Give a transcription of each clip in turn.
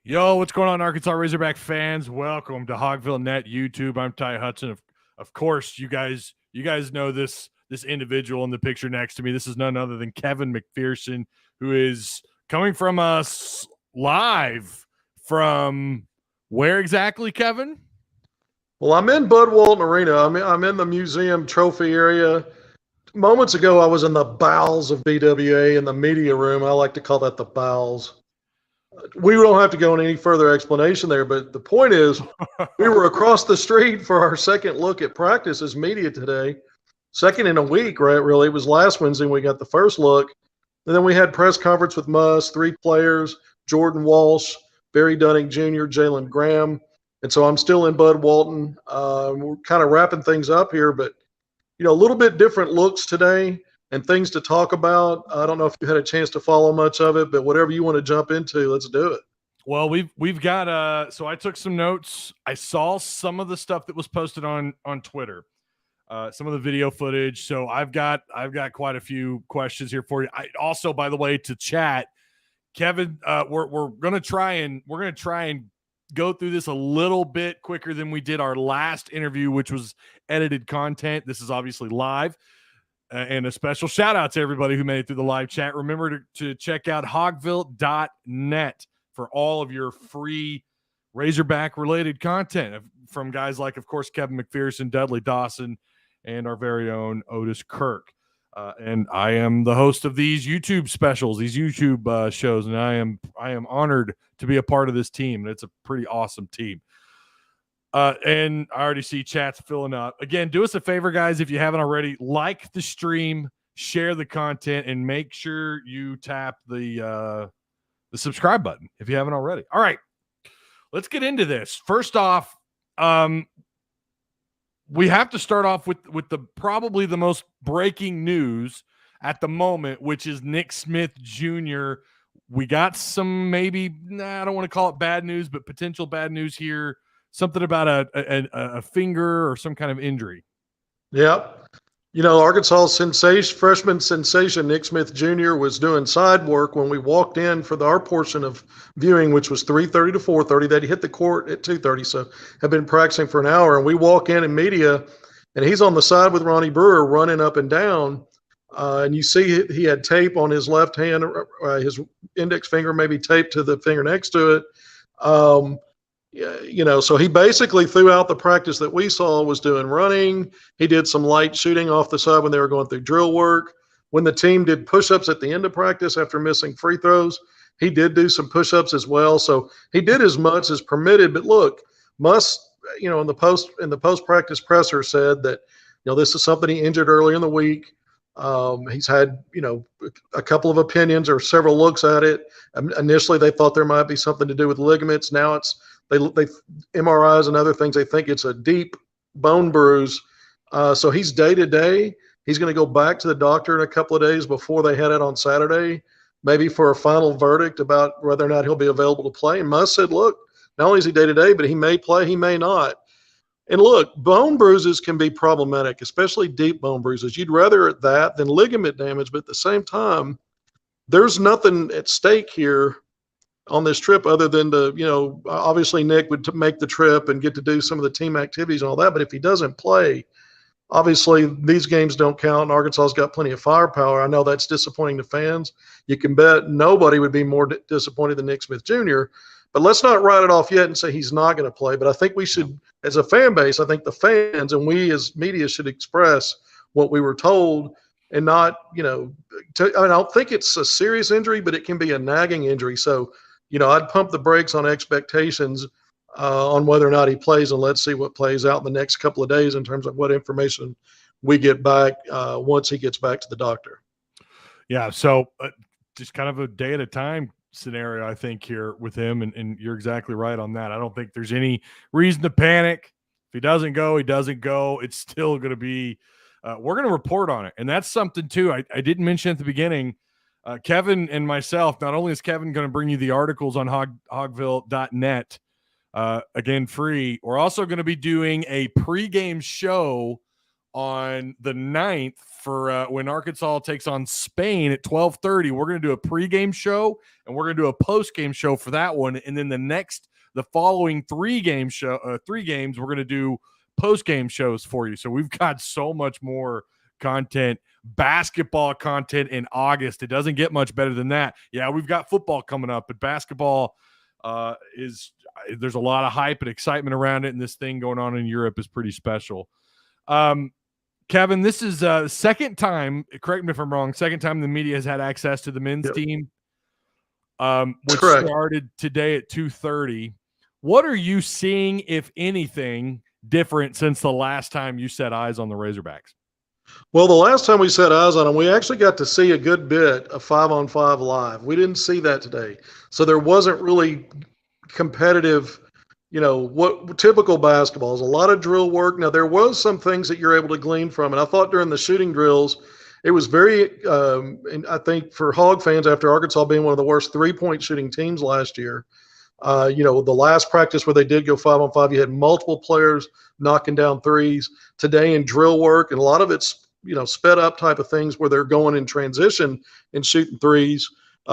Yo, what's going on, Arkansas Razorback fans? Welcome to Hogville Net YouTube. I'm Ty Hudson. Of course, you guys know this individual in the picture next to me. This is none other than Kevin McPherson, who is coming from us live from where exactly, Kevin? Well, I'm in Bud Walton Arena. I'm in the museum trophy area. Moments ago, I was in the bowels of BWA in the media room. I like to call that the bowels. We don't have to go into any further explanation there, but the point is we were across the street for our second look at practice as media today. Second in a week, right? Really, it was last Wednesday we got the first look. And then we had press conference with Muss, 3 players, Jordan Walsh, Barry Dunning Jr., Jalen Graham. And so I'm still in Bud Walton. We're kind of wrapping things up here, but, a little bit different looks today and things to talk about. I don't know if you had a chance to follow much of it, but whatever you want to jump into, let's do it. Well, we've got so I took some notes. I saw some of the stuff that was posted on Twitter. Some of the video footage. So I've got quite a few questions here for you. I also, by the way, to chat, Kevin, we're gonna try and go through this a little bit quicker than we did our last interview, which was edited content. This is obviously live. And a special shout out to everybody who made it through the live chat. Remember to check out hogville.net for all of your free Razorback related content from guys like, of course, Kevin McPherson, Dudley Dawson, and our very own Otis Kirk. And I am the host of these YouTube specials, these YouTube shows, and I am honored to be a part of this team. And it's a pretty awesome team. And I already see chats filling up. Again, do us a favor, guys, if you haven't already, like the stream, share the content, and make sure you tap the subscribe button if you haven't already. All right, let's get into this. First off, we have to start off with the probably the most breaking news at the moment, which is Nick Smith Jr. We got some I don't want to call it bad news, but potential bad news here. Something about a finger or some kind of injury. Yep. Arkansas freshman sensation Nick Smith Jr. was doing side work when we walked in for our portion of viewing, which was 3:30 to 4:30. That he hit the court at 2:30, so have been practicing for an hour. And we walk in media, and he's on the side with Ronnie Brewer running up and down. And you see he had tape on his left hand, his index finger maybe taped to the finger next to it. So he basically throughout the practice that we saw was doing running. He did some light shooting off the side when they were going through drill work. When the team did push-ups at the end of practice after missing free throws, he did do some push-ups as well. So he did as much as permitted. But look, Muss, in the post-practice presser said that, this is something he injured early in the week. He's had, a couple of opinions or several looks at it. Initially, they thought there might be something to do with ligaments. Now it's they MRIs and other things. They think it's a deep bone bruise. So he's day to day. He's going to go back to the doctor in a couple of days before they head out on Saturday, maybe for a final verdict about whether or not he'll be available to play. And Muss said, look, not only is he day to day, but he may play, he may not. And look, bone bruises can be problematic, especially deep bone bruises. You'd rather that than ligament damage, but at the same time, there's nothing at stake here on this trip other than obviously Nick would make the trip and get to do some of the team activities and all that. But if he doesn't play, obviously these games don't count, and Arkansas's got plenty of firepower. I know that's disappointing to fans. You can bet nobody would be more disappointed than Nick Smith Jr., but let's not write it off yet and say he's not going to play. But I think we should, as a fan base, I think the fans and we as media should express what we were told and not, I don't think it's a serious injury, but it can be a nagging injury. So, I'd pump the brakes on expectations on whether or not he plays, and let's see what plays out in the next couple of days in terms of what information we get back once he gets back to the doctor. Yeah, so just kind of a day at a time scenario, I think, here with him, and you're exactly right on that. I don't think there's any reason to panic. If he doesn't go, he doesn't go. It's still going to be we're going to report on it, and that's something, too, I didn't mention at the beginning. Kevin and myself, not only is Kevin going to bring you the articles on hogville.net, again, free, we're also going to be doing a pregame show on the 9th for when Arkansas takes on Spain at 12:30. We're going to do a pregame show and we're going to do a postgame show for that one. And then the following three games, we're going to do postgame shows for you. So we've got so much more content, basketball content in August. It doesn't get much better than that. Yeah, we've got football coming up, but basketball there's a lot of hype and excitement around it, and this thing going on in Europe is pretty special. Kevin, this is second time, correct me if I'm wrong, second time the media has had access to the men's team, which started today at 2:30. What are you seeing, if anything, different since the last time you set eyes on the Razorbacks? Well, the last time we set eyes on them, we actually got to see a good bit of 5-on-5 live. We didn't see that today. So there wasn't really competitive, what typical basketball is, a lot of drill work. Now, there was some things that you're able to glean from, and I thought during the shooting drills, it was very, and I think for Hog fans, after Arkansas being one of the worst three-point shooting teams last year, the last practice where they did go 5-on-5, you had multiple players knocking down threes. Today in drill work, and a lot of it's, sped up type of things where they're going in transition and shooting threes.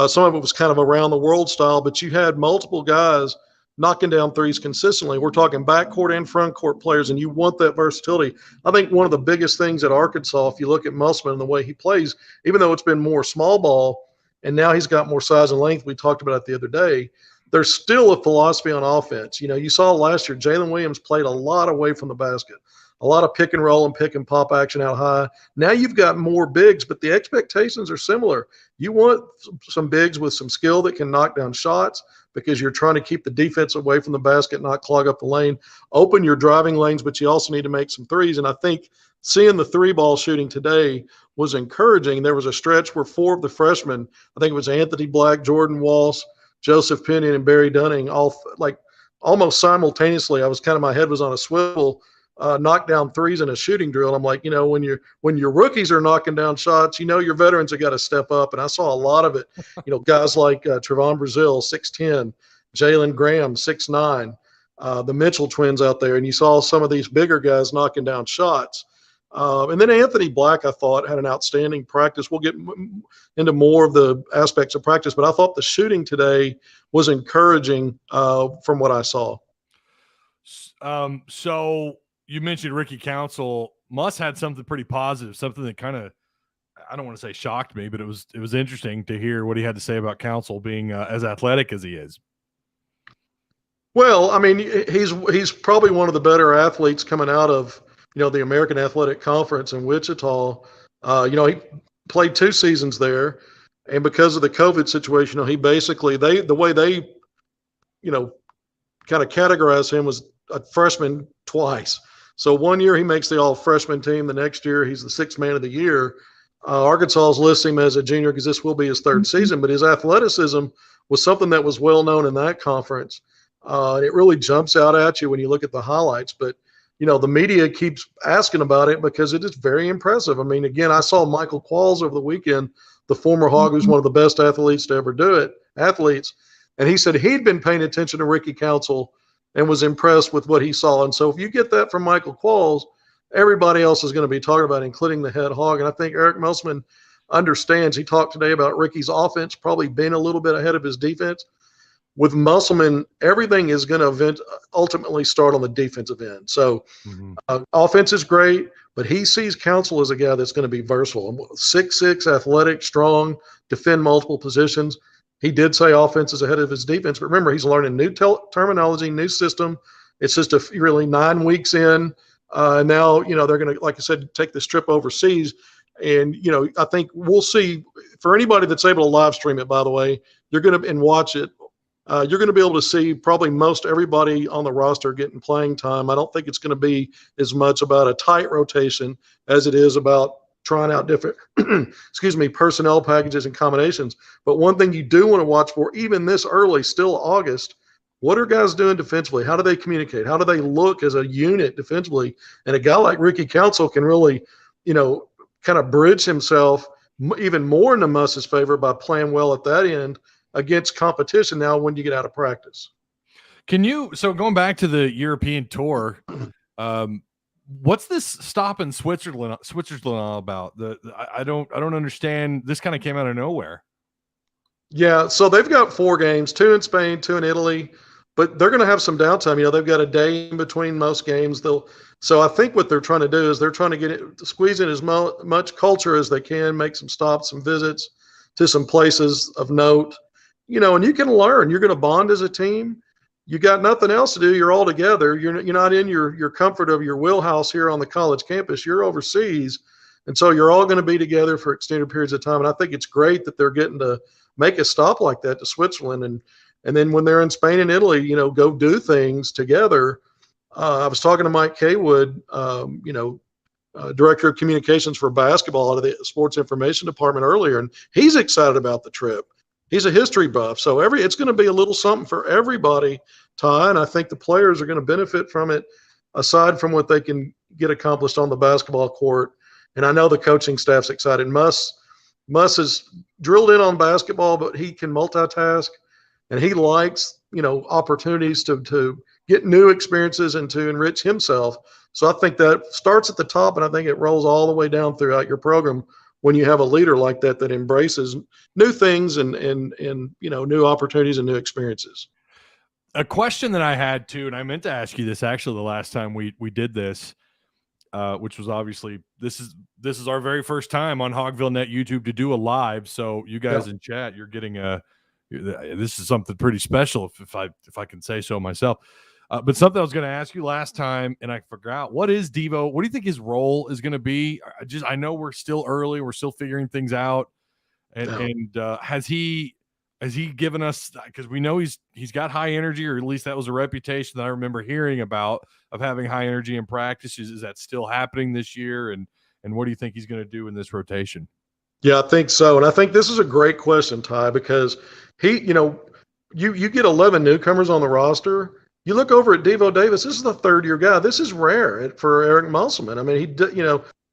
Some of it was kind of around the world style, but you had multiple guys knocking down threes consistently. We're talking backcourt and front court players, and you want that versatility. I think one of the biggest things at Arkansas, if you look at Musselman and the way he plays, even though it's been more small ball, and now he's got more size and length, we talked about it the other day, there's still a philosophy on offense. You saw last year, Jalen Williams played a lot away from the basket, a lot of pick and roll and pick and pop action out high. Now you've got more bigs, but the expectations are similar. You want some bigs with some skill that can knock down shots because you're trying to keep the defense away from the basket, not clog up the lane, open your driving lanes, but you also need to make some threes. And I think seeing the three ball shooting today was encouraging. There was a stretch where four of the freshmen, I think it was Anthony Black, Jordan Walsh, Joseph Pinion, and Barry Dunning, all like almost simultaneously. My head was on a swivel, knocked down threes in a shooting drill. I'm like, when your rookies are knocking down shots, your veterans have got to step up. And I saw a lot of it. Guys like Trevon Brazile, 6'10", Jalen Graham, 6'9", the Mitchell twins out there, and you saw some of these bigger guys knocking down shots. And then Anthony Black, I thought, had an outstanding practice. We'll get into more of the aspects of practice, but I thought the shooting today was encouraging from what I saw. So you mentioned Ricky Council. Muss had something pretty positive, something that kind of, I don't want to say shocked me, but it was interesting to hear what he had to say about Council being as athletic as he is. Well, I mean, he's probably one of the better athletes coming out of the American Athletic Conference in Wichita. He played 2 seasons there, and because of the COVID situation, he basically the way they kind of categorized him was a freshman twice. So one year he makes the all-freshman team. The next year he's the 6th man of the year. Arkansas lists him as a junior because this will be his 3rd season, but his athleticism was something that was well known in that conference. And it really jumps out at you when you look at the highlights. But, the media keeps asking about it because it is very impressive. I mean, again, I saw Michael Qualls over the weekend, the former Hog, who's one of the best athletes to ever do it, and he said he'd been paying attention to Ricky Council and was impressed with what he saw. And so if you get that from Michael Qualls, everybody else is going to be talking about it, including the head Hog. And I think Eric Musselman understands. He talked today about Ricky's offense probably being a little bit ahead of his defense. With Musselman, everything is going to ultimately start on the defensive end. So offense is great, but he sees Council as a guy that's going to be versatile. 6'6", athletic, strong, defend multiple positions. He did say offense is ahead of his defense, but remember, he's learning new terminology, new system. It's just really 9 weeks in. And now, they're going to, like I said, take this trip overseas. And, I think we'll see, for anybody that's able to live stream it, by the way, you're going to, and watch it, you're going to be able to see probably most everybody on the roster getting playing time. I don't think it's going to be as much about a tight rotation as it is about trying out different, personnel packages and combinations. But one thing you do want to watch for, even this early, still August, what are guys doing defensively? How do they communicate? How do they look as a unit defensively? And a guy like Ricky Council can really, kind of bridge himself even more into Muss's favor by playing well at that end against competition now when you get out of practice. So going back to the European tour, What's this stop in Switzerland all about? I don't understand. This kind of came out of nowhere. Yeah, so they've got 4 games, 2 in Spain, 2 in Italy, but they're going to have some downtime. They've got a day in between most games. So I think what they're trying to do is they're trying to squeeze in as much culture as they can, make some stops, some visits to some places of note. And you can learn. You're going to bond as a team. You got nothing else to do. You're all together. You're not in your comfort of your wheelhouse here on the college campus. You're overseas, and so you're all going to be together for extended periods of time. And I think it's great that they're getting to make a stop like that to Switzerland, and then when they're in Spain and Italy, go do things together. I was talking to Mike Kaywood, director of communications for basketball out of the sports information department earlier, and he's excited about the trip. He's a history buff, so it's going to be a little something for everybody, Ty, and I think the players are going to benefit from it, aside from what they can get accomplished on the basketball court. And I know the coaching staff's excited. Muss is drilled in on basketball, but he can multitask, and he likes opportunities to get new experiences and to enrich himself. So I think that starts at the top, and I think it rolls all the way down throughout your program when you have a leader like that embraces new things and new opportunities and new experiences. A question that I had too, and I meant to ask you this actually the last time we did this, which was obviously this is our very first time on Hogville Net YouTube to do a live. So you guys in chat, you're getting this is something pretty special if I can say so myself. But something I was going to ask you last time, and I forgot. What is Devo? What do you think his role is going to be? I know we're still early. We're still figuring things out. And has he given us, because we know he's got high energy, or at least that was a reputation that I remember hearing about, of having high energy in practice. Is that still happening this year? And what do you think he's going to do in this rotation? Yeah, I think so. And I think this is a great question, Ty, because you get 11 newcomers on the roster. You look over at Devo Davis. This is the 3rd-year guy. This is rare for Eric Musselman. I mean,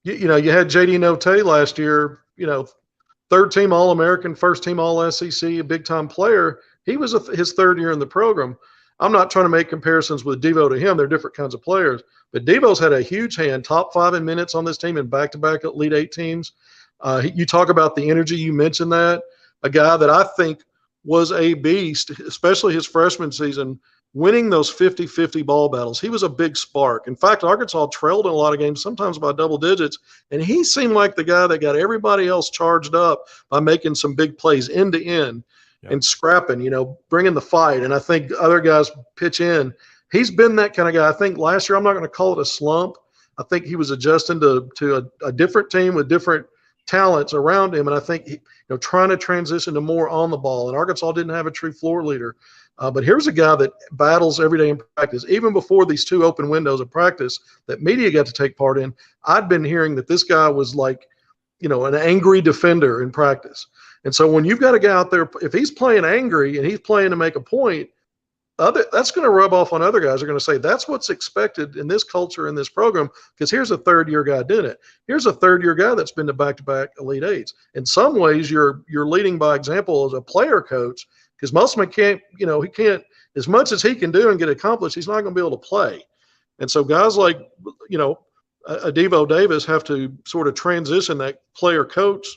you had J.D. Note last year. 3rd-team All-American, 1st-team All-SEC, a big-time player. He was his 3rd year in the program. I'm not trying to make comparisons with Devo to him. They're different kinds of players. But Devo's had a huge hand, top 5 in minutes on this team in back-to-back Elite 8 teams. You talk about the energy. You mentioned that. A guy that I think was a beast, especially his freshman season, winning those 50-50 ball battles. He was a big spark. In fact, Arkansas trailed in a lot of games, sometimes by double digits, and he seemed like the guy that got everybody else charged up by making some big plays end to end and scrapping, bringing the fight. And I think other guys pitch in. He's been that kind of guy. I think last year, I'm not going to call it a slump. I think he was adjusting to a different team with different talents around him, and I think trying to transition to more on the ball. And Arkansas didn't have a true floor leader. But here's a guy that battles every day in practice. Even before these 2 open windows of practice that media got to take part in, I'd been hearing that this guy was like, an angry defender in practice. And so when you've got a guy out there, if he's playing angry and he's playing to make a point, that's going to rub off on other guys. They're going to say that's what's expected in this culture, in this program, because here's a 3rd-year guy doing it. Here's a 3rd-year guy that's been to back-to-back Elite 8s. In some ways, you're leading by example as a player coach, because Musselman can't, he can't, as much as he can do and get accomplished, he's not going to be able to play. And so guys like, a Devo Davis have to sort of transition that player coach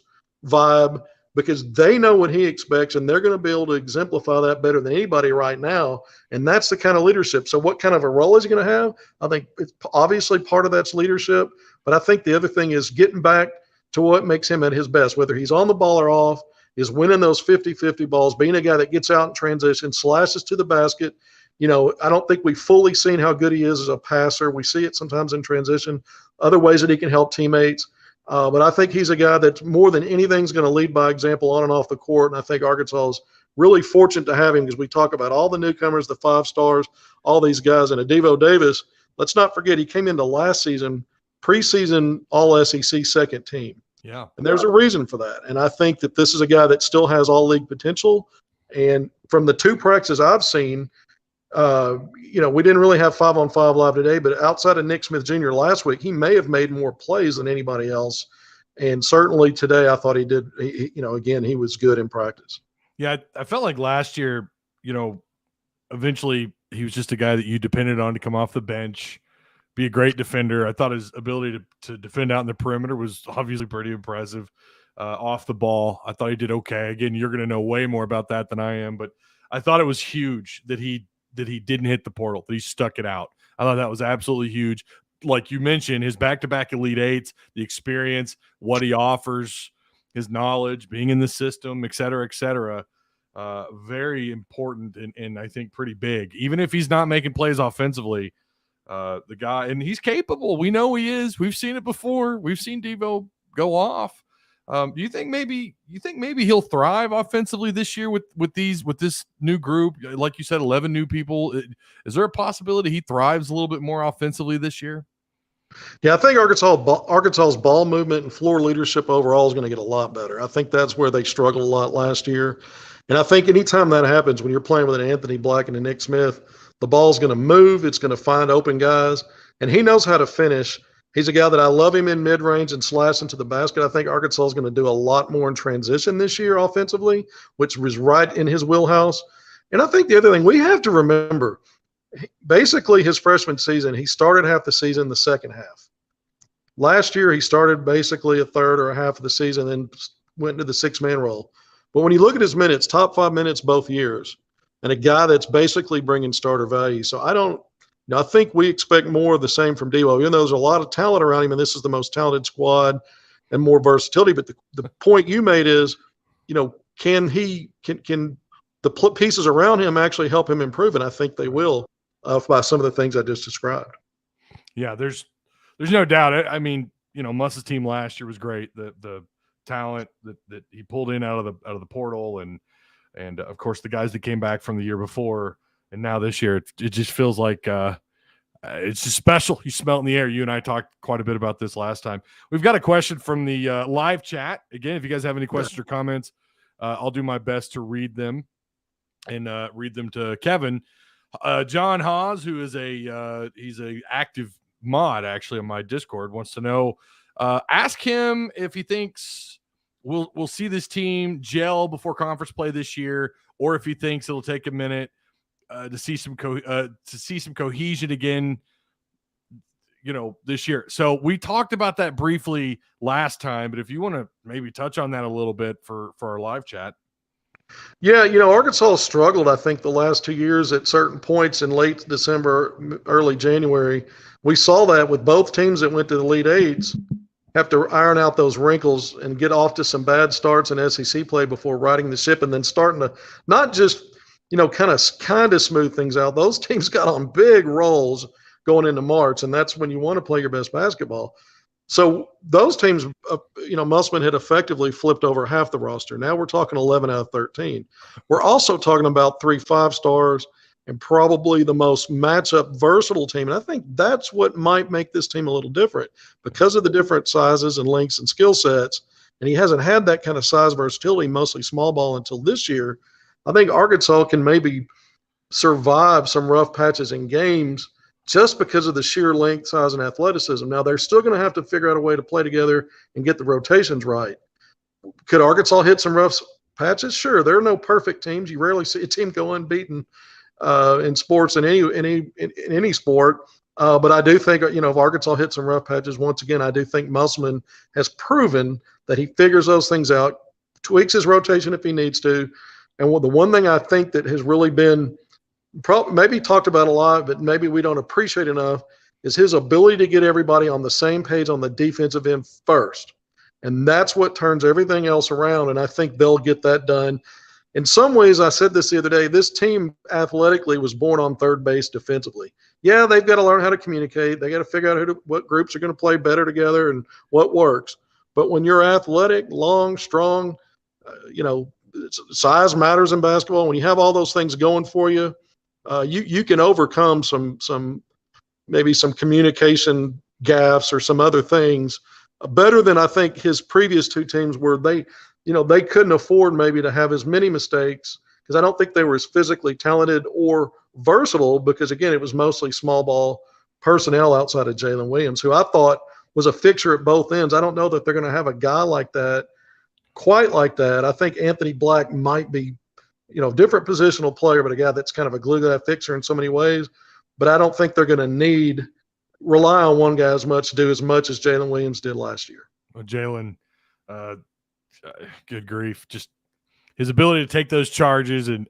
vibe, because they know what he expects, and they're going to be able to exemplify that better than anybody right now. And that's the kind of leadership. So what kind of a role is he going to have? I think it's obviously part of that's leadership, but I think the other thing is getting back to what makes him at his best, whether he's on the ball or off, is winning those 50-50 balls, being a guy that gets out in transition, slashes to the basket. I don't think we've fully seen how good he is as a passer. We see it sometimes in transition, other ways that he can help teammates. But I think he's a guy that's more than anything's going to lead by example on and off the court. And I think Arkansas is really fortunate to have him, because we talk about all the newcomers, the 5 stars, all these guys. And Devo Davis, let's not forget, he came into last season, preseason All-SEC 2nd team. Yeah. And there's a reason for that. And I think that this is a guy that still has all league potential. And from the 2 practices I've seen, we didn't really have 5-on-5 live today, but outside of Nick Smith Jr. last week, he may have made more plays than anybody else. And certainly today, I thought he did. Again, he was good in practice. Yeah, I felt like last year, eventually he was just a guy that you depended on to come off the bench, be a great defender. I thought his ability to defend out in the perimeter was obviously pretty impressive. Off the ball, I thought he did okay. Again, you're going to know way more about that than I am, but I thought it was huge that he didn't hit the portal, that he stuck it out. I thought that was absolutely huge. Like you mentioned, his back-to-back Elite Eights, the experience, what he offers, his knowledge, being in the system, et cetera, very important and I think pretty big. Even if he's not making plays offensively, the guy, and he's capable. We know he is. We've seen it before. We've seen Devo go off. Do you think maybe he'll thrive offensively this year with this new group? Like you said, 11 new people. Is there a possibility he thrives a little bit more offensively this year? Yeah, I think Arkansas's ball movement and floor leadership overall is going to get a lot better. I think that's where they struggled a lot last year. And I think anytime that happens, when you're playing with an Anthony Black and a Nick Smith, the ball's going to move. It's going to find open guys. And he knows how to finish. He's a guy that I love him in mid-range and slash into the basket. I think Arkansas is going to do a lot more in transition this year offensively, which was right in his wheelhouse. And I think the other thing we have to remember, basically his freshman season, he started half the season the second half. Last year, he started basically a third or a half of the season, then went into the six-man role. But when you look at his minutes, top 5 minutes both years, and a guy that's basically bringing starter value. So I think we expect more of the same from Devo, even though there's a lot of talent around him, and this is the most talented squad and more versatility. But the point you made is, can the pieces around him actually help him improve? And I think they will by some of the things I just described. Yeah, there's no doubt. I mean, Muss's team last year was great. The talent that he pulled in out of the portal, and of course the guys that came back from the year before, and now this year it just feels like it's just special. You smell it in the air. You and I talked quite a bit about this last time. We've got a question from the live chat. Again, if you guys have any questions or comments, I'll do my best to read them and read them to Kevin. John Haas, who is he's a active mod actually on my Discord, wants to know, ask him if he thinks we'll see this team gel before conference play this year, or if he thinks it'll take a minute to see some cohesion again, this year. So we talked about that briefly last time, but if you want to maybe touch on that a little bit for our live chat. Yeah, Arkansas struggled, I think, the last 2 years at certain points in late December, early January. We saw that with both teams that went to the Elite Eights have to iron out those wrinkles and get off to some bad starts in SEC play before riding the ship and then starting to not just, kind of smooth things out. Those teams got on big rolls going into March, and that's when you want to play your best basketball. So those teams, Musselman had effectively flipped over half the roster. Now we're talking 11 out of 13. We're also talking about 3 5-stars and probably the most matchup versatile team. And I think that's what might make this team a little different because of the different sizes and lengths and skill sets. And he hasn't had that kind of size versatility, mostly small ball, until this year. I think Arkansas can maybe survive some rough patches in games just because of the sheer length, size, and athleticism. Now, they're still going to have to figure out a way to play together and get the rotations right. Could Arkansas hit some rough patches? Sure. There are no perfect teams. You rarely see a team go unbeaten in sports, in any sport. But I do think, if Arkansas hit some rough patches, once again, I do think Musselman has proven that he figures those things out, tweaks his rotation if he needs to. And the one thing I think that has really been maybe talked about a lot, but maybe we don't appreciate enough, is his ability to get everybody on the same page on the defensive end first. And that's what turns everything else around, and I think they'll get that done. In some ways, I said this the other day, this team athletically was born on third base defensively. Yeah, they've got to learn how to communicate. They got to figure out what groups are going to play better together and what works. But when you're athletic, long, strong, size matters in basketball. When you have all those things going for you, you can overcome some communication gaffes or some other things better than I think his previous 2 teams where they couldn't afford maybe to have as many mistakes because I don't think they were as physically talented or versatile because, again, it was mostly small ball personnel outside of Jalen Williams, who I thought was a fixture at both ends. I don't know that they're going to have a guy like that, quite like that. I think Anthony Black might be different positional player, but a guy that's kind of a glue to that fixture in so many ways. But I don't think they're going to need, rely on one guy as much to do as much as Jalen Williams did last year. Well, Jalen, good grief, just his ability to take those charges and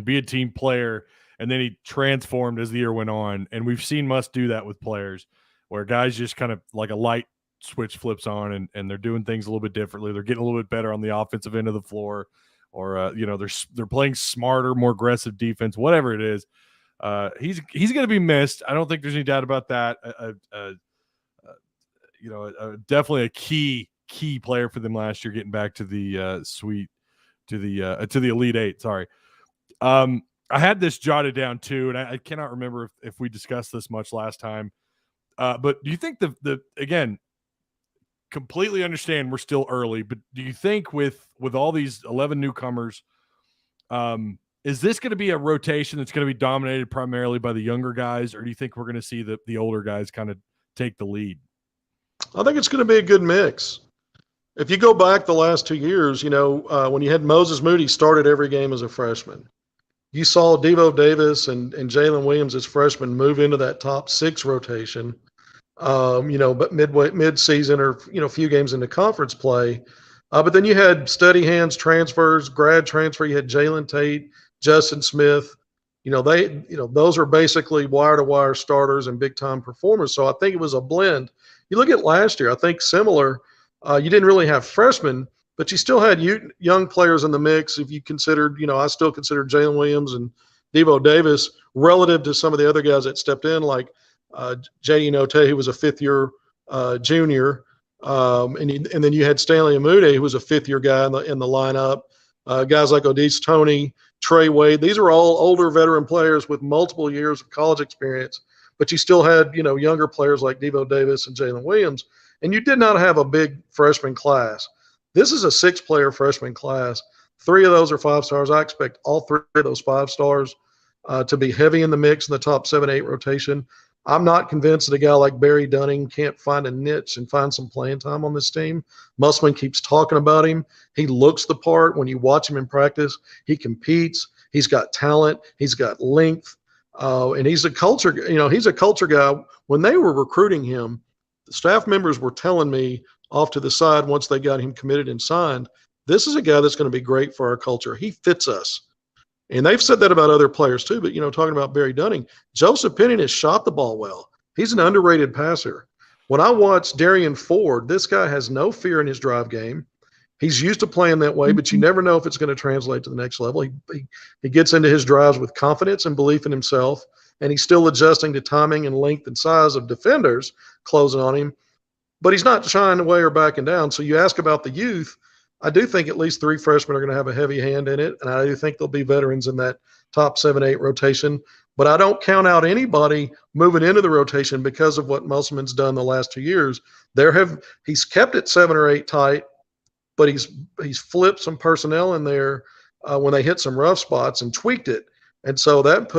be a team player, and then he transformed as the year went on. And we've seen Muss do that with players where guys just kind of like a light switch flips on and they're doing things a little bit differently. They're getting a little bit better on the offensive end of the floor, or they're playing smarter, more aggressive defense, whatever it is. He's going to be missed. I don't think there's any doubt about that. Definitely a key player for them last year, getting back to the to the Elite Eight. Sorry. I had this jotted down too, and I cannot remember if we discussed this much last time. But do you think again, completely understand we're still early, but do you think with all these 11 newcomers, is this going to be a rotation that's going to be dominated primarily by the younger guys, or do you think we're going to see the older guys kind of take the lead? I think it's going to be a good mix. If you go back the last 2 years, when you had Moses Moody started every game as a freshman, you saw Devo Davis and Jalen Williams as freshmen move into that top 6 rotation. But mid-season or a few games into conference play. But then you had steady hands transfers, grad transfer. You had Jalen Tate, Justin Smith. Those are basically wire-to-wire starters and big-time performers. So I think it was a blend. You look at last year, I think similar. You didn't really have freshmen, but you still had young players in the mix. If you considered, I still consider Jalen Williams and Devo Davis relative to some of the other guys that stepped in, like J.D. Note, who was a fifth-year junior, and then you had Stanley Amude, who was a fifth-year guy in the lineup. Guys like Odis Tony, Trey Wade. These are all older veteran players with multiple years of college experience, but you still had younger players like Devo Davis and Jalen Williams, and you did not have a big freshman class. This is a 6-player freshman class. 3 of those are 5 stars. I expect all 3 of those 5 stars to be heavy in the mix in the top 7-8 rotation. I'm not convinced that a guy like Barry Dunning can't find a niche and find some playing time on this team. Musselman keeps talking about him. He looks the part. When you watch him in practice, he competes. He's got talent. He's got length. And he's a culture, he's a culture guy. When they were recruiting him, the staff members were telling me off to the side once they got him committed and signed, this is a guy that's going to be great for our culture. He fits us. And they've said that about other players too, but, talking about Barry Dunning, Joseph Penning has shot the ball well. He's an underrated passer. When I watch Darian Ford, this guy has no fear in his drive game. He's used to playing that way, but you never know if it's going to translate to the next level. He gets into his drives with confidence and belief in himself, and he's still adjusting to timing and length and size of defenders closing on him, but he's not shying away or backing down. So you ask about the youth, I do think at least 3 freshmen are going to have a heavy hand in it, and I do think there'll be veterans in that top 7-8 rotation. But I don't count out anybody moving into the rotation because of what Musselman's done the last 2 years. He's kept it 7 or 8 tight, but he's flipped some personnel in there when they hit some rough spots and tweaked it, and so that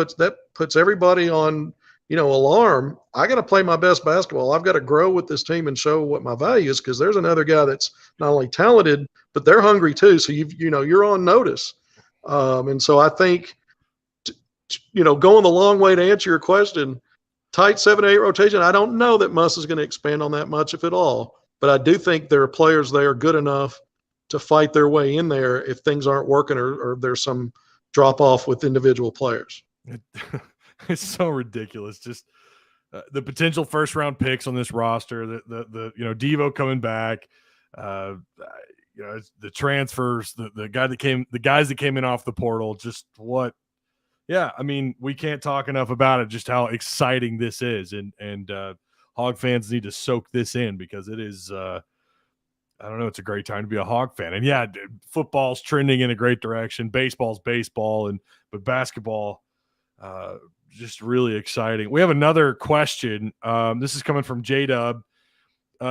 puts everybody on alarm. I got to play my best basketball. I've got to grow with this team and show what my value is, because there's another guy that's not only talented, but they're hungry too. So you're on notice. And so I think, going the long way to answer your question, tight 7-8 rotation, I don't know that Muss is going to expand on that much, if at all. But I do think there are players there good enough to fight their way in there if things aren't working or there's some drop off with individual players. It's so ridiculous. Just the potential first round picks on this roster, the Devo coming back, the transfers, the guys that came in off the portal, just what? Yeah. I mean, we can't talk enough about it, just how exciting this is. And Hog fans need to soak this in, because it is, I don't know, it's a great time to be a Hog fan. And yeah, football's trending in a great direction. Baseball's baseball, but basketball, just really exciting. We have another question. This is coming from J-Dub.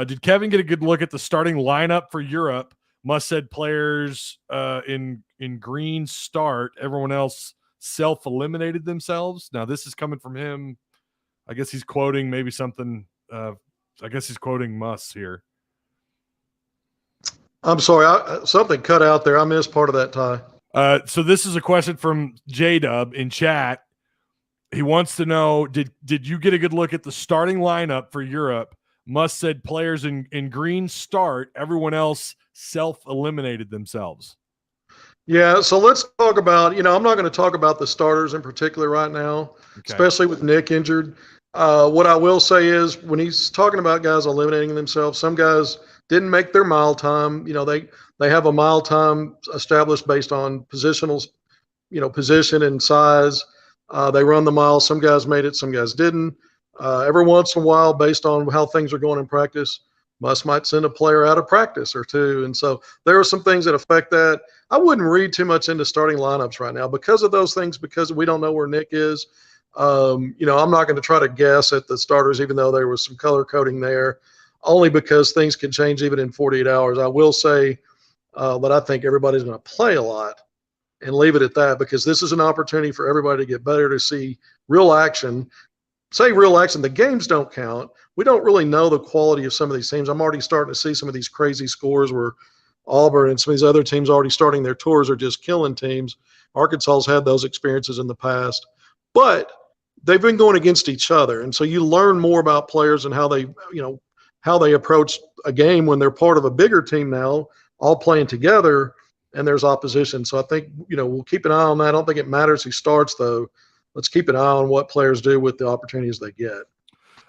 Did Kevin get a good look at the starting lineup for Europe? Muss said players in green start. Everyone else self-eliminated themselves. Now, this is coming from him. I guess he's quoting maybe something. I guess he's quoting Muss here. I'm sorry. Something cut out there. I missed part of that, Ty. So this is a question from J-Dub in chat. He wants to know, did you get a good look at the starting lineup for Europe? Musk said players in green start. Everyone else self-eliminated themselves. Yeah, so let's talk about, I'm not going to talk about the starters in particular right now, especially with Nick injured. What I will say is when he's talking about guys eliminating themselves, some guys didn't make their mile time. They have a mile time established based on positional, position and size. They run the mile. Some guys made it, some guys didn't. Every once in a while, based on how things are going in practice, Musk might send a player out of practice or two. And so there are some things that affect that. I wouldn't read too much into starting lineups right now because of those things, because we don't know where Nick is. I'm not going to try to guess at the starters, even though there was some color coding there, only because things can change even in 48 hours. I will say that I think everybody's going to play a lot and leave it at that, because this is an opportunity for everybody to get better, to see real action. Say real action. The games don't count. We don't really know the quality of some of these teams. I'm already starting to see some of these crazy scores where Auburn and some of these other teams already starting their tours are just killing teams. Arkansas's had those experiences in the past, but they've been going against each other. And so you learn more about players and how they approach a game when they're part of a bigger team now, all playing together, and there's opposition. So I think, we'll keep an eye on that. I don't think it matters who starts, though. Let's keep an eye on what players do with the opportunities they get.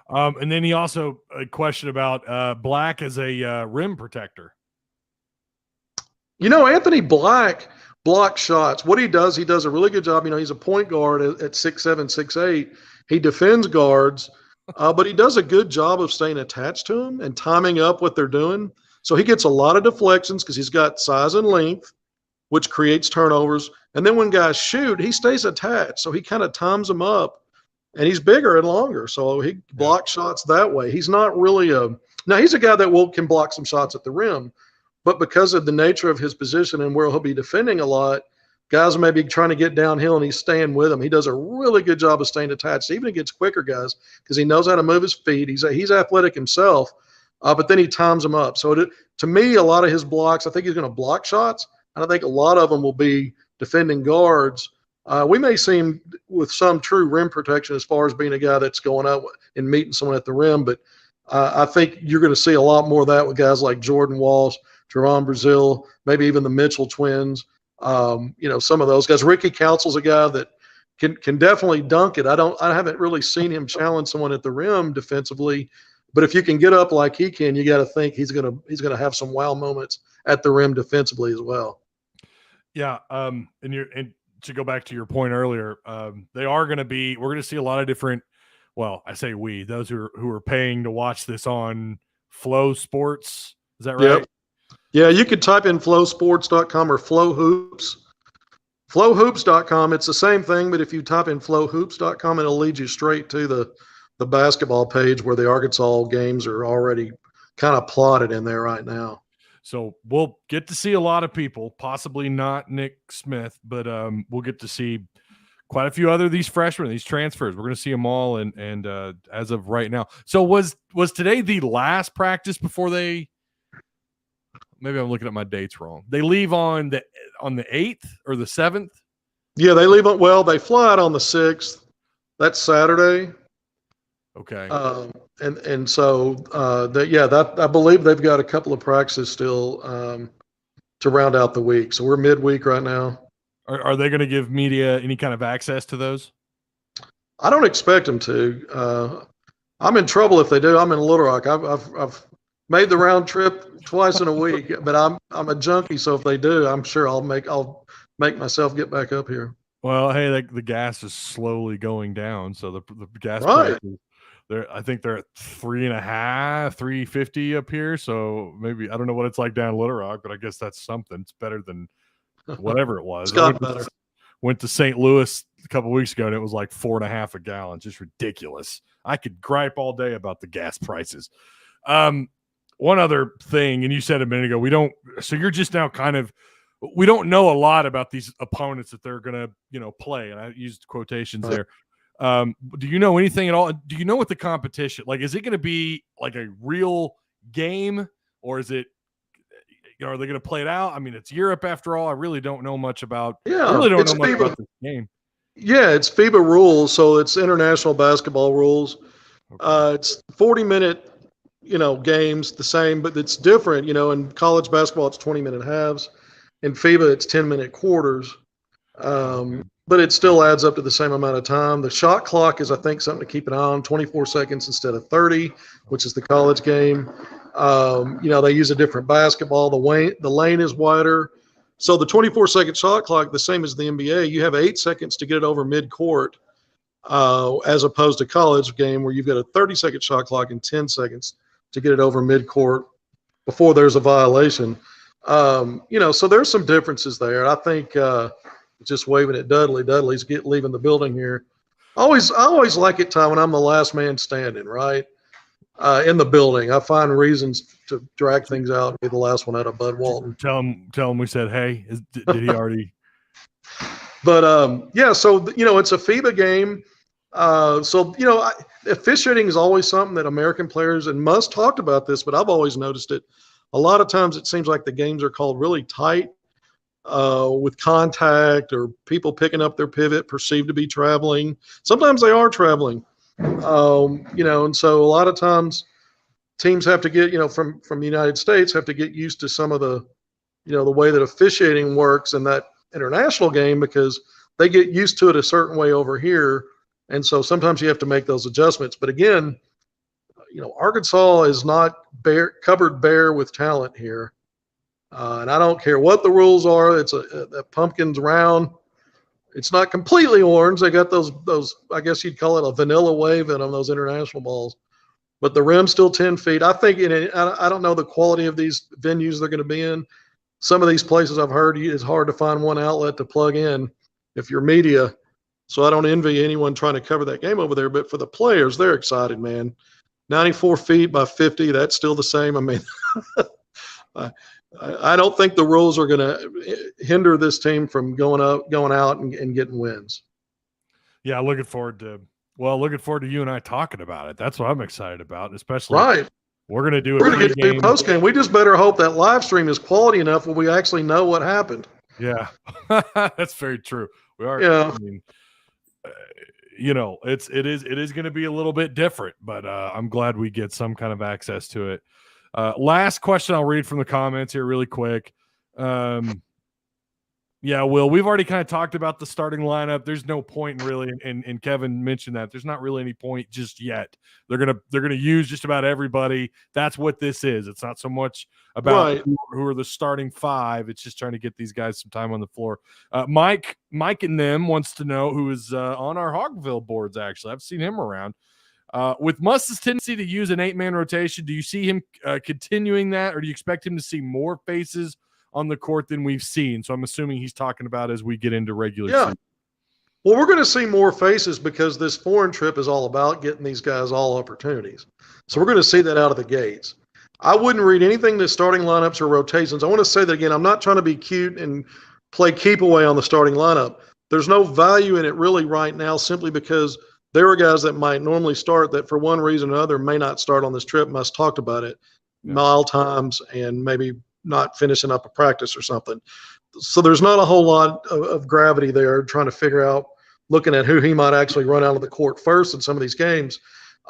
And then he also a question about Black as a rim protector. Anthony Black blocks shots. What he does a really good job. He's a point guard at 6'7", 6'8". He defends guards, but he does a good job of staying attached to them and timing up what they're doing. So he gets a lot of deflections because he's got size and length, which creates turnovers. And then when guys shoot, he stays attached. So he kind of times them up, and he's bigger and longer. So he blocks shots that way. He's not really now he's a guy that can block some shots at the rim, but because of the nature of his position and where he'll be defending a lot, guys may be trying to get downhill and he's staying with them. He does a really good job of staying attached, even against quicker guys, because he knows how to move his feet. He's athletic himself, but then he times them up. So to me, a lot of his blocks, I think he's going to block shots, and I think a lot of them will be defending guards. We may see him with some true rim protection as far as being a guy that's going up and meeting someone at the rim, but I think you're going to see a lot more of that with guys like Jordan Walsh, Jerron Brazil, maybe even the Mitchell twins. Some of those guys. Ricky Council's a guy that can definitely dunk it. I haven't really seen him challenge someone at the rim defensively, but if you can get up like he can, you got to think he's gonna have some wow moments at the rim defensively as well. Yeah, and to go back to your point earlier, we're going to see a lot of different. Well, I say those who are paying to watch this on Flow Sports. Is that right? Yep. Yeah, you could type in flowsports.com or flowhoops. Flowhoops.com, it's the same thing, but if you type in flowhoops.com, it'll lead you straight to the basketball page where the Arkansas games are already kind of plotted in there right now. So we'll get to see a lot of people, possibly not Nick Smith, but we'll get to see quite a few other of these freshmen, these transfers. We're going to see them all, and as of right now. So was today the last practice before they? Maybe I'm looking at my dates wrong. They leave on the 8th or the 7th. Yeah, they leave on. Well, they fly out on the 6th. That's Saturday. Okay. And so that I believe they've got a couple of practices still to round out the week. So we're midweek right now. Are they going to give media any kind of access to those? I don't expect them to. I'm in trouble if they do. I'm in Little Rock. I've made the round trip twice in a week, but I'm a junkie. So if they do, I'm sure I'll make myself get back up here. Well, hey, the gas is slowly going down. So the gas right. prices, I think they're at $3.50, $3.50 up here. So maybe, I don't know what it's like down in Little Rock, but I guess that's something. It's better than whatever it was. It's got better. Went to St. Louis a couple of weeks ago, and it was like $4.50 a gallon. Just ridiculous. I could gripe all day about the gas prices. One other thing, and you said a minute ago, so you're just now we don't know a lot about these opponents that they're going to, play. And I used quotations there. Do you know anything at all? Do you know what the competition, like, is it going to be like a real game, or is it, are they going to play it out? I mean, it's Europe after all. I really don't know much about, I really don't know much about this game. Yeah, it's FIBA rules, so it's international basketball rules. Okay. It's 40-minute, games, the same, but it's different. In college basketball, it's 20-minute halves. In FIBA, it's 10-minute quarters. Okay. But it still adds up to the same amount of time. The shot clock is, I think, something to keep an eye on, 24 seconds instead of 30, which is the college game. They use a different basketball. The lane is wider. So the 24-second shot clock, the same as the NBA, you have 8 seconds to get it over midcourt, as opposed to college game where you've got a 30-second shot clock and 10 seconds to get it over midcourt before there's a violation. So there's some differences there. I think just waving at Dudley. Dudley's leaving the building here. I always like it, Ty, when I'm the last man standing, right? In the building. I find reasons to drag things out and be the last one out of Bud Walton. Tell him we said, hey, did he already? But so it's a FIBA game. Officiating is always something that American players, and Musk talked about this, but I've always noticed it. A lot of times it seems like the games are called really tight, with contact or people picking up their pivot perceived to be traveling. Sometimes they are traveling, and so a lot of times teams have to get, from the United States, have to get used to some of the, the way that officiating works in that international game, because they get used to it a certain way over here. And so sometimes you have to make those adjustments. But again, Arkansas is not covered bare with talent here. And I don't care what the rules are. It's a pumpkin's round. It's not completely orange. They got those, I guess you'd call it a vanilla wave on those international balls. But the rim's still 10 feet. I think I don't know the quality of these venues they're going to be in. Some of these places I've heard it's hard to find one outlet to plug in if you're media. So I don't envy anyone trying to cover that game over there. But for the players, they're excited, man. 94 feet by 50, that's still the same. I mean, I don't think the rules are going to hinder this team from going out and getting wins. Yeah, looking forward to you and I talking about it. That's what I'm excited about, especially right. We're going to do We're going to get to do post game. We just better hope that live stream is quality enough where we actually know what happened. Yeah, that's very true. We are. Yeah. I mean, it is going to be a little bit different, but I'm glad we get some kind of access to it. Last question I'll read from the comments here really quick. Yeah, Will, we've already kind of talked about the starting lineup. There's no point really, and Kevin mentioned that there's not really any point just yet. They're gonna use just about everybody. That's what this is. It's not so much about who are the starting five. It's just trying to get these guys some time on the floor. Mike and them wants to know who is on our Hogville boards. Actually, I've seen him around. With Musk's tendency to use an 8-man rotation, do you see him continuing that, or do you expect him to see more faces on the court than we've seen? So I'm assuming he's talking about as we get into regular season. Well, we're going to see more faces because this foreign trip is all about getting these guys all opportunities. So we're going to see that out of the gates. I wouldn't read anything to starting lineups or rotations. I want to say that again. I'm not trying to be cute and play keep away on the starting lineup. There's no value in it really right now, simply because there are guys that might normally start that for one reason or another may not start on this trip. Musk talked about it, mile times and maybe not finishing up a practice or something. So there's not a whole lot of gravity there trying to figure out, looking at who he might actually run out of the court first in some of these games.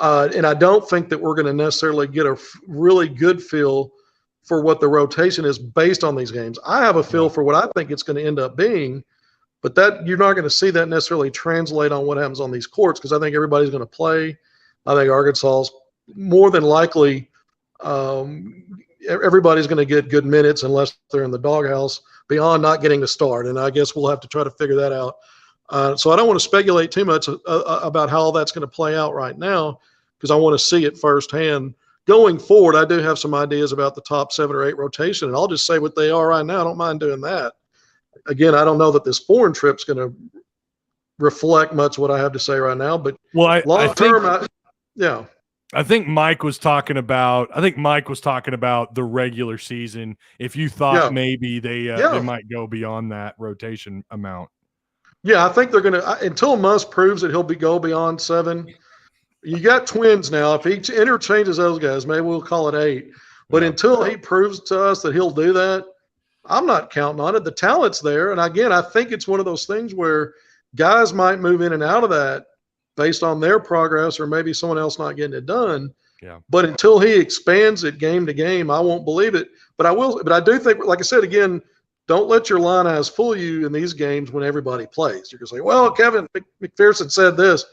And I don't think that we're going to necessarily get a really good feel for what the rotation is based on these games. I have a feel for what I think it's going to end up being, but that you're not going to see that necessarily translate on what happens on these courts, because I think everybody's going to play. I think Arkansas's more than likely everybody's going to get good minutes unless they're in the doghouse beyond not getting to start. And I guess we'll have to try to figure that out. So I don't want to speculate too much about how all that's going to play out right now, because I want to see it firsthand. Going forward, I do have some ideas about the top 7 or 8 rotation, and I'll just say what they are right now. I don't mind doing that. Again, I don't know that this foreign trip's going to reflect much what I have to say right now, but long term, I think Mike was talking about the regular season. If you thought maybe they might go beyond that rotation amount. Yeah, I think they're going to, until Musk proves that he'll go beyond 7. You got twins now. If he interchanges those guys, maybe we'll call it 8. But until he proves to us that he'll do that, I'm not counting on it. The talent's there. And again, I think it's one of those things where guys might move in and out of that based on their progress or maybe someone else not getting it done. Yeah. But until he expands it game to game, I won't believe it. But I do think, like I said, again, don't let your line eyes fool you in these games when everybody plays. You're going to say, well, Kevin McPherson said this.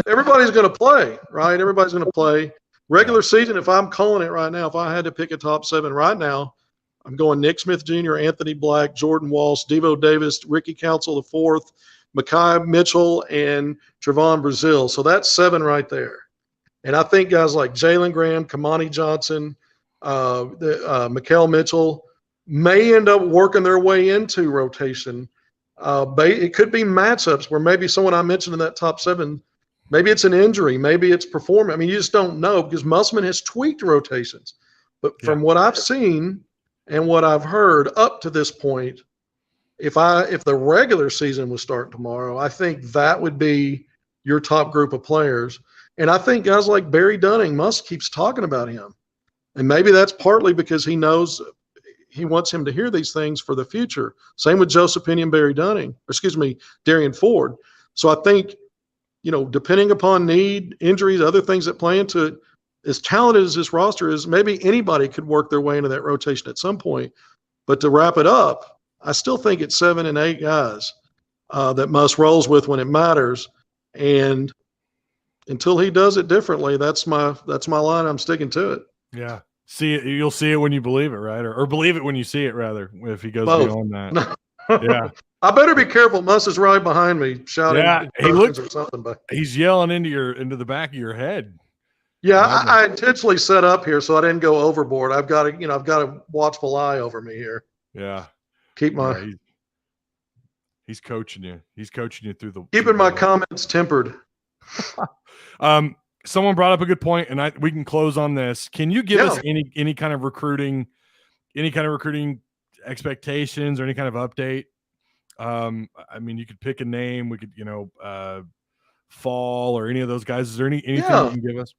Everybody's going to play, right? Everybody's going to play. Regular season, if I'm calling it right now, if I had to pick a top 7 right now, I'm going Nick Smith Jr., Anthony Black, Jordan Walsh, Devo Davis, Ricky Council IV, Mekhi Mitchell, and Trevon Brazile. So that's 7 right there. And I think guys like Jalen Graham, Kamani Johnson, Mikael Mitchell may end up working their way into rotation. It could be matchups where maybe someone I mentioned in that top 7, maybe it's an injury, maybe it's performance. I mean, you just don't know because Musselman has tweaked rotations. But from what I've seen and what I've heard up to this point, if the regular season was starting tomorrow, I think that would be your top group of players. And I think guys like Barry Dunning, Musk keeps talking about him. And maybe that's partly because he knows he wants him to hear these things for the future. Same with Josephine and Darian Ford. So I think, depending upon need, injuries, other things that play into it, as talented as this roster is, maybe anybody could work their way into that rotation at some point. But to wrap it up, I still think it's 7 and 8 guys that Musk rolls with when it matters. And until he does it differently, that's my line. I'm sticking to it. Yeah. See it. You'll see it when you believe it, right? Or believe it when you see it, rather, if he goes Both. beyond that. Yeah. I better be careful. Musk is right behind me shouting. Yeah. He looks or something, but he's yelling into the back of your head. Yeah. I intentionally set up here so I didn't go overboard. I've got a watchful eye over me here. Yeah. Keep my, he's coaching you. He's coaching you through the, keeping my comments tempered. Someone brought up a good point, and we can close on this. Can you give us any kind of recruiting expectations or any kind of update? I mean, you could pick a name. We could, Fall or any of those guys. Is there anything you can give us?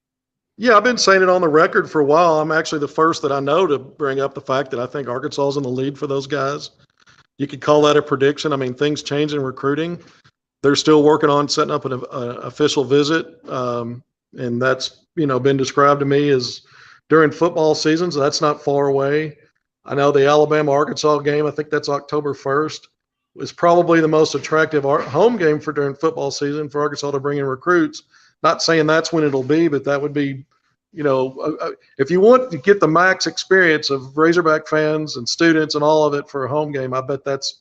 Yeah, I've been saying it on the record for a while. I'm actually the first that I know to bring up the fact that I think Arkansas is in the lead for those guys. You could call that a prediction. I mean, things change in recruiting. They're still working on setting up an official visit. And that's, been described to me as during football seasons. That's not far away. I know the Alabama-Arkansas game, I think that's October 1st, is probably the most attractive home game for during football season for Arkansas to bring in recruits. Not saying that's when it'll be, but that would be, if you want to get the max experience of Razorback fans and students and all of it for a home game, I bet that's,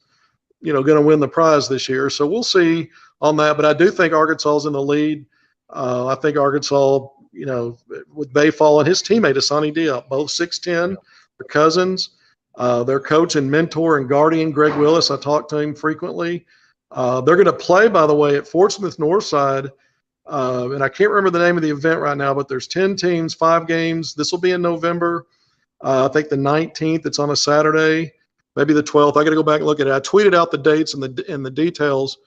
going to win the prize this year. So we'll see on that. But I do think Arkansas is in the lead. I think Arkansas, with Bayfall and his teammate, Asani Diop, both 6'10", they're cousins. Their coach and mentor and guardian, Greg Willis, I talk to him frequently. They're going to play, by the way, at Fort Smith Northside. And I can't remember the name of the event right now, but there's 10 teams, 5 games. This will be in November. I think the 19th, it's on a Saturday, maybe the 12th. I got to go back and look at it. I tweeted out the dates and the details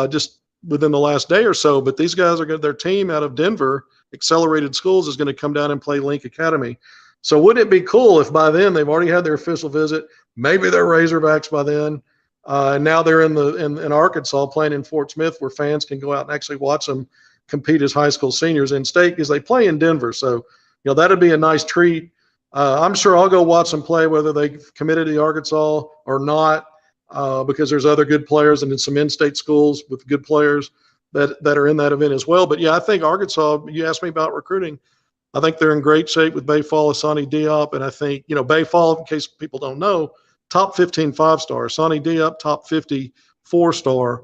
just within the last day or so, but these guys their team out of Denver, Accelerated Schools, is going to come down and play Link Academy. So wouldn't it be cool if by then they've already had their official visit? Maybe they're Razorbacks by then. And now they're in Arkansas playing in Fort Smith, where fans can go out and actually watch them compete as high school seniors in state, because they play in Denver. So, that'd be a nice treat. I'm sure I'll go watch them play, whether they've committed to Arkansas or not, because there's other good players and in some in-state schools with good players that are in that event as well. But yeah, I think Arkansas, you asked me about recruiting, I think they're in great shape with Bayfall, Asani Diop. And I think, Bayfall, in case people don't know, top 15 5-star, Asani Diop, top 50 4-star.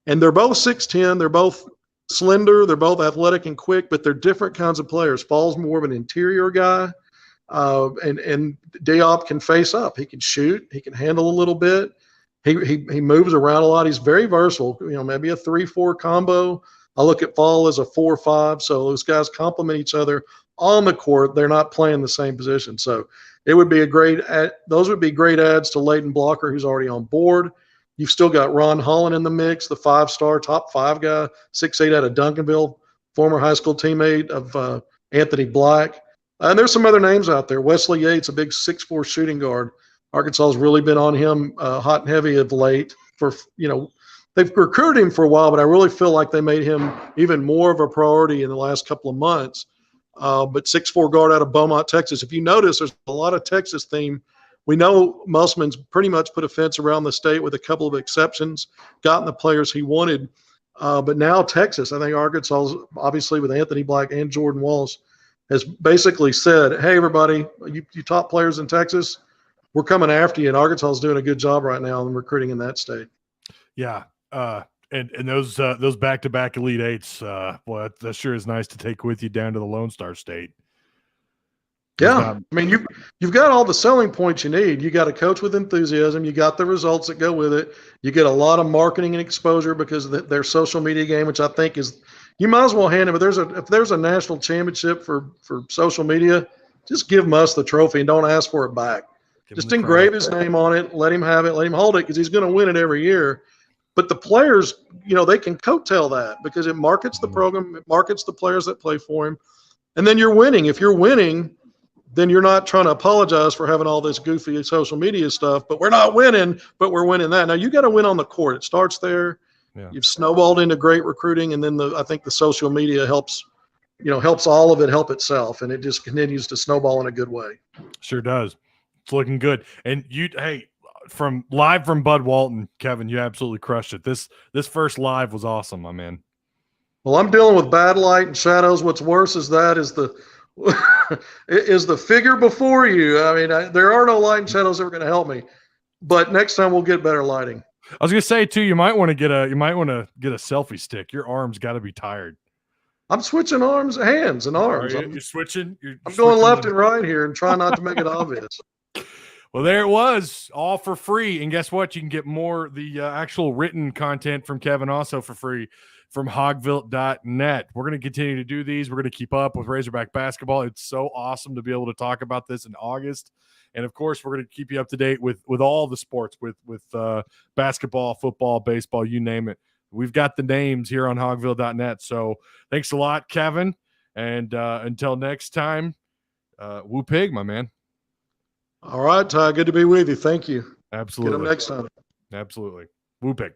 And they're both 6'10". They're both slender. They're both athletic and quick, but they're different kinds of players. Fall's more of an interior guy. And Diop can face up. He can shoot. He can handle a little bit. He moves around a lot. He's very versatile. Maybe a 3-4 combo. I look at Fall as a 4-5. So those guys complement each other on the court. They're not playing the same position. So it would be those would be great adds to Leighton Blocker, who's already on board. You've still got Ron Holland in the mix, the 5-star, top 5 guy, 6'8" out of Duncanville, former high school teammate of Anthony Black. And there's some other names out there. Wesley Yates, a big 6'4" shooting guard. Arkansas has really been on him hot and heavy of late for, they've recruited him for a while, but I really feel like they made him even more of a priority in the last couple of months. But 6'4" guard out of Beaumont, Texas. If you notice, there's a lot of Texas theme. We know Musselman's pretty much put a fence around the state with a couple of exceptions, gotten the players he wanted. But now Texas, I think Arkansas, obviously with Anthony Black and Jordan Walsh, has basically said, hey, everybody, you top players in Texas, we're coming after you. And Arkansas is doing a good job right now in recruiting in that state. Yeah. And those back-to-back Elite Eights, well, that sure is nice to take with you down to the Lone Star State. Yeah, I mean, you've got all the selling points you need. You got a coach with enthusiasm. You got the results that go with it. You get a lot of marketing and exposure because of their social media game, which I think is you might as well hand it. But if there's a national championship for social media, just give Muss the trophy and don't ask for it back. Just engrave his name on it. Let him have it. Let him hold it because he's going to win it every year. But the players, they can coattail that because it markets the program, it markets the players that play for him, and then you're winning. If you're winning, then you're not trying to apologize for having all this goofy social media stuff, but we're not winning, but we're winning that. Now, you got to win on the court. It starts there. Yeah. You've snowballed into great recruiting, and then I think the social media helps all of it help itself, and it just continues to snowball in a good way. Sure does. It's looking good. And from Bud Walton, Kevin, you absolutely crushed it. This first live was awesome, my man. Well, I'm dealing with bad light and shadows. What's worse is the figure before you. I mean, there are no light and shadows that are going to help me, but next time we'll get better lighting. I was going to say too, you might want to get a selfie stick. Your arms got to be tired. I'm switching hands and arms. You're switching. I'm going left and right here and trying not to make it obvious. Well, there it was, all for free. And guess what? You can get the actual written content from Kevin also for free from hogville.net. We're going to continue to do these. We're going to keep up with Razorback basketball. It's so awesome to be able to talk about this in August. And, of course, we're going to keep you up to date with all the sports, with basketball, football, baseball, you name it. We've got the names here on hogville.net. So thanks a lot, Kevin. And until next time, woo pig, my man. All right, Ty. Good to be with you. Thank you. Absolutely. Get them next time. Absolutely. Woo pig.